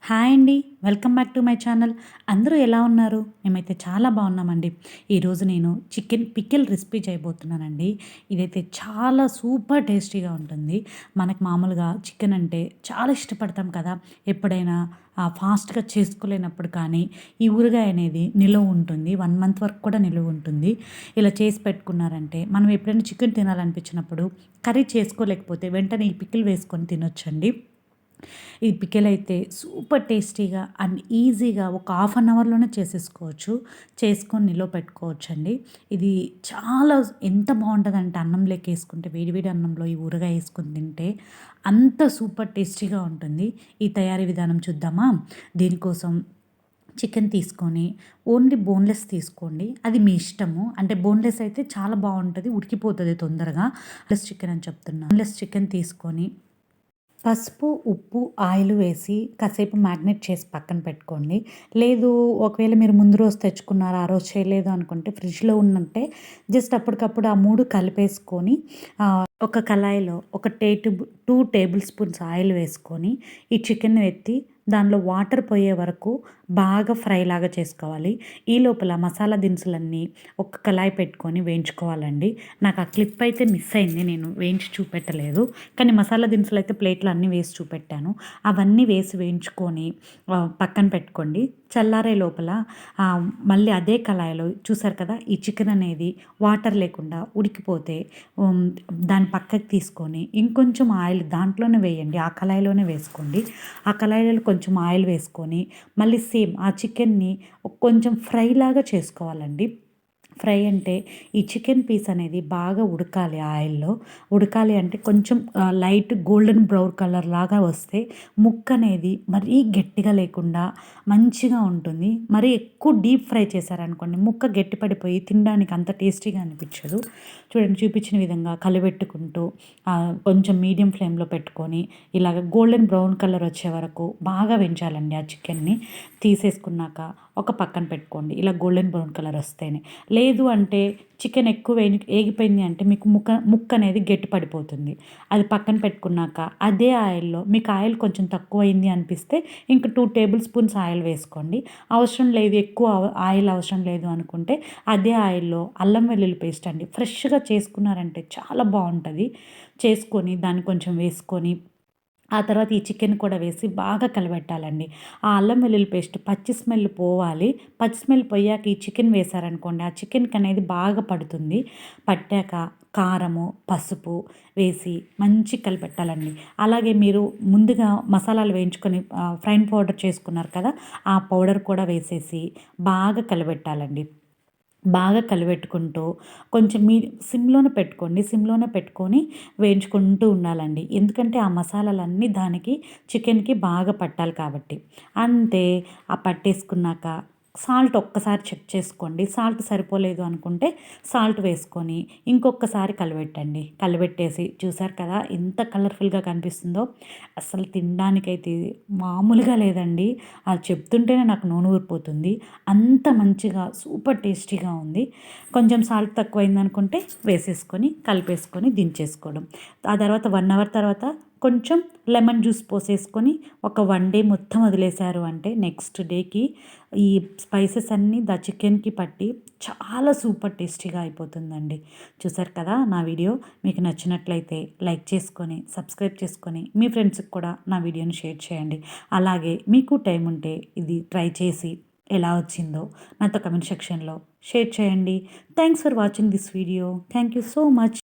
Hi అండి. Welcome back to my channel. అందరూ ఎలా ఉన్నారు? మేమైతే చాలా బాగున్నామండి. ఈరోజు నేను చికెన్ పికిల్ రెసిపీ చేయబోతున్నానండి. ఇదైతే చాలా సూపర్ టేస్టీగా ఉంటుంది. మనకు మామూలుగా చికెన్ అంటే చాలా ఇష్టపడతాం కదా! ఎప్పుడైనా ఫాస్ట్‌గా చేసుకోలేనప్పుడు కానీ, ఈ ఊరగాయ అనేది నిలువ ఉంటుంది. 1 మంత్ వరకు కూడా నిలువ ఉంటుంది. ఇలా చేసి పెట్టుకున్నారంటే, మనం ఎప్పుడైనా చికెన్ తినాలనిపించినప్పుడు కర్రీ చేసుకోలేకపోతే వెంటనే ఈ పికిల్ వేసుకొని తినొచ్చండి. ఈ పికిల్ అయితే సూపర్ టేస్టీగా అండ్ ఈజీగా ఒక హాఫ్ అన్ అవర్‌లోనే చేసేసుకోవచ్చు. చేసుకొని నిలువ పెట్టుకోవచ్చండి. ఇది చాలా ఎంత బావుంటదంటే అన్నంలోకి ఏసుకుంటే వేడి వేడి అన్నంలో ఈ ఊరగాయ ఏసుకొని తింటే అంత సూపర్ టేస్టీగా ఉంటుంది. ఈ తయారీ విధానం చూద్దామా? దీనికోసం చికెన్ తీసుకొని ఓన్లీ బోన్‌లెస్ తీసుకోండి. అది మీ ఇష్టము. అంటే బోన్‌లెస్ అయితే చాలా బావుంటది. ఉడికిపోతది తొందరగా. లెస్ చికెన్ అని చెప్తున్నా. బోన్‌లెస్ చికెన్ తీసుకొని పసుపు, ఉప్పు, ఆయిల్ వేసి కాసేపు మ్యాగ్నేట్ చేసి పక్కన పెట్టుకోండి. లేదు ఒకవేళ మీరు ముందు రోజు తెచ్చుకున్నారు, ఆ రోజు చేయలేదు అనుకుంటే ఫ్రిడ్జ్‌లో ఉన్నంటే జస్ట్ అప్పటికప్పుడు ఆ 3 కలిపేసుకొని ఒక కళాయిలో ఒక 2 టేబుల్ స్పూన్స్ ఆయిల్ వేసుకొని ఈ చికెన్‌ని ఎత్తి దానిలో వాటర్ పోయే వరకు బాగా ఫ్రైలాగా చేసుకోవాలి. ఈ లోపల మసాలా దినుసులన్నీ ఒక కళాయి పెట్టుకొని వేయించుకోవాలండి. నాకు ఆ క్లిప్ అయితే మిస్ అయింది. నేను వేయించి చూపెట్టలేదు. కానీ మసాలా దినుసులైతే ప్లేట్‌లో అన్నీ వేసి చూపెట్టాను. అవన్నీ వేసి వేయించుకొని పక్కన పెట్టుకోండి. చల్లారే లోపల మళ్ళీ అదే కళాయిలో చూసారు కదా! ఈ చికెన్ అనేది వాటర్ లేకుండా ఉడికిపోతే హ్మ్, దాన్ని పక్కకి తీసుకొని ఇంకొంచెం ఆయిల్ దాంట్లోనే వేయండి. ఆ కళాయిలోనే వేసుకోండి. ఆ కళాయిలో కొంచెం ఆయిల్ వేసుకొని మళ్ళీ సేమ్ ఆ చికెన్‌ని కొంచెం ఫ్రైలాగా చేసుకోవాలండి. ఫ్రై అంటే ఈ చికెన్ పీస్ అనేది బాగా ఉడకాలి ఆయిల్‌లో. ఉడకాలి అంటే కొంచెం లైట్ గోల్డెన్ బ్రౌన్ కలర్ లాగా వస్తే ముక్కనేది మరీ గట్టిగా లేకుండా మంచిగా ఉంటుంది. మరీ ఎక్కువ డీప్ ఫ్రై చేశారనుకోండి ముక్క గట్టి పడిపోయి తినడానికి అంత టేస్టీగా అనిపించదు. చూడండి చూపించిన విధంగా కలబెట్టుకుంటూ కొంచెం మీడియం ఫ్లేమ్‌లో పెట్టుకొని ఇలాగ గోల్డెన్ బ్రౌన్ కలర్ వచ్చే వరకు బాగా వేయించాలండి ఆ చికెన్‌ని. తీసేసుకున్నాక ఒక పక్కన పెట్టుకోండి. ఇలా గోల్డెన్ బ్రౌన్ కలర్ వస్తేనే. లేదు అంటే చికెన్ ఎక్కువ ఏగిపోయింది అంటే మీకు ముక్క అనేది గట్టి పడిపోతుంది. అది పక్కన పెట్టుకున్నాక అదే ఆయిల్‌లో మీకు ఆయిల్ కొంచెం తక్కువైంది అనిపిస్తే ఇంక 2 టేబుల్ స్పూన్స్ ఆయిల్ వేసుకోండి. అవసరం లేదు ఎక్కువ ఆయిల్ అవసరం లేదు అనుకుంటే అదే ఆయిల్‌లో అల్లం వెల్లుల్లి పేస్ట్ అండి ఫ్రెష్‌గా చేసుకున్నారంటే చాలా బావుంటది. చేసుకొని దాన్ని కొంచెం వేసుకొని ఆ తర్వాత ఈ చికెన్ కూడా వేసి బాగా కలబెట్టాలండి. ఆ అల్లం వెల్లుల్లి పేస్ట్ పచ్చి స్మెల్ పోవాలి. పచ్చి స్మెల్ పోయాక ఈ చికెన్ వేశారనుకోండి, ఆ చికెన్‌కనేది బాగా పడుతుంది. పట్టాక కారము, పసుపు వేసి మంచిగా కలిపెట్టాలండి. అలాగే మీరు ముందుగా మసాలాలు వేయించుకొని ఫ్రైన్ పౌడర్ చేసుకున్నారు కదా! ఆ పౌడర్ కూడా వేసేసి బాగా కలబెట్టాలండి. బాగా కలిపెట్టుకుంటూ కొంచెం సిమ్‌లోనే పెట్టుకోండి. సిమ్‌లోనే పెట్టుకొని వేయించుకుంటూ ఉండాలండి. ఎందుకంటే ఆ మసాలాలన్నీ దానికి చికెన్‌కి బాగా పట్టాలి కాబట్టి. అంతే పట్టేసుకున్నాక సాల్ట్ ఒక్కసారి చెక్ చేసుకోండి. సాల్ట్ సరిపోలేదు అనుకుంటే సాల్ట్ వేసుకొని ఇంకొకసారి కలబెట్టండి. కలబెట్టేసి చూసారు కదా! ఎంత కలర్‌ఫుల్‌గా కనిపిస్తుందో. అసలు తినడానికైతే మామూలుగా లేదండి. అది చెప్తుంటేనే నాకు నోరు ఊరిపోతుంది. అంత మంచిగా సూపర్ టేస్టీగా ఉంది. కొంచెం సాల్ట్ తక్కువైందనుకుంటే వేసేసుకొని, కలిపేసుకొని దించేసుకోవడం. ఆ తర్వాత 1 అవర్ తర్వాత కొంచెం లెమన్ జ్యూస్ పోసేసుకొని ఒక 1 డే మొత్తం వదిలేశారు అంటే నెక్స్ట్ డేకి ఈ స్పైసెస్ అన్నీ చికెన్‌కి పట్టి చాలా సూపర్ టేస్టీగా అయిపోతుందండి. చూసారు కదా! నా వీడియో మీకు నచ్చినట్లయితే లైక్ చేసుకొని, సబ్స్క్రైబ్ చేసుకొని, మీ ఫ్రెండ్స్‌కి కూడా నా వీడియోని షేర్ చేయండి. అలాగే మీకు టైం ఉంటే ఇది ట్రై చేసి ఎలా వచ్చిందో నాతో కమెంట్ సెక్షన్‌లో షేర్ చేయండి. Thanks for watching this video. Thank you so much.